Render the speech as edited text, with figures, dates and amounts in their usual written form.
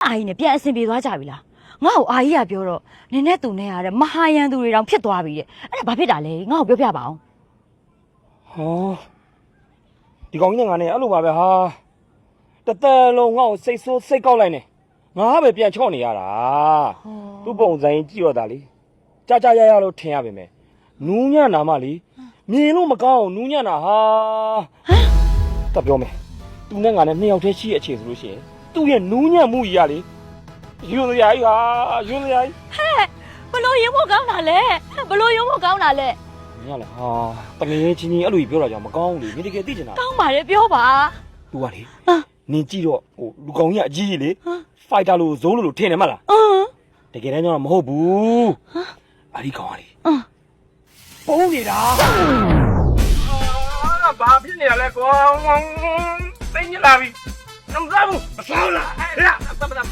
အာကြီးနဲ့ပြန်အဆင်ပြေသွားကြပြီလားငါ့ကိုအာကြီးကပြောတော့နင်နဲ့သူနဲ့ရတဲ့မဟာယန်သူတွေတောင်ဖြစ်သွားပြီတဲ့အဲ့ဒါဘာဖြစ်တာလဲငါ့ကိုပြောပြပါအောင်ဟောဒီကောင်ကြီးနဲ့ငါနဲ့အဲ့လိုပါပဲဟာတသက်လုံးငါ့ကိုစိတ်ဆိုးစိတ်ကောက်လိုက်နေငါပဲပြန်ချော့နေရတာသူ့ပုံစံကြီးကြည့်ရတာလေကြာရလို့ထင်ရပါမယ်နူးညံ့နာမလေမြင်လို့မကောင်းအောင်နူးညံ့တာဟာတပြောမယ်သူနဲ့ငါနဲ့နှစ်ယောက်တည်းရှိအခြေဆိုလို့ရှိရင်သူ့ရဲ့နူးညံ့မှုကြီးရလေယူစရာကြီးဟာယူစရာကြီးဟဲ့ဘလို့ရုံဖို့ကောင်းတာလဲဘလို့ရုံဖို့ကောင်းတာလဲညလေဟာတကယ်ချင်းအဲ့လိုကြီးပြောတာကြောင့်မကောင်းဘူးလေမင်းတကယ်သိချင်တာကောင်းပါလေပြောပါသူကလေနင်ကြည့်တော့ဟိုလူကောင်ကြီးအကြီးကြီးလေဖိုက်တာလို့ဇိုးလို့ထင်တယ်မလားတကယ်တမ်းကျတော့မဟုတ်ဘူးအဲ့ဒီကောင်ကလေပုံးနေတာဘာဖြစ်နေရလဲကွာသိနေလာပြီမစားဘူးမစားလားဟဲ့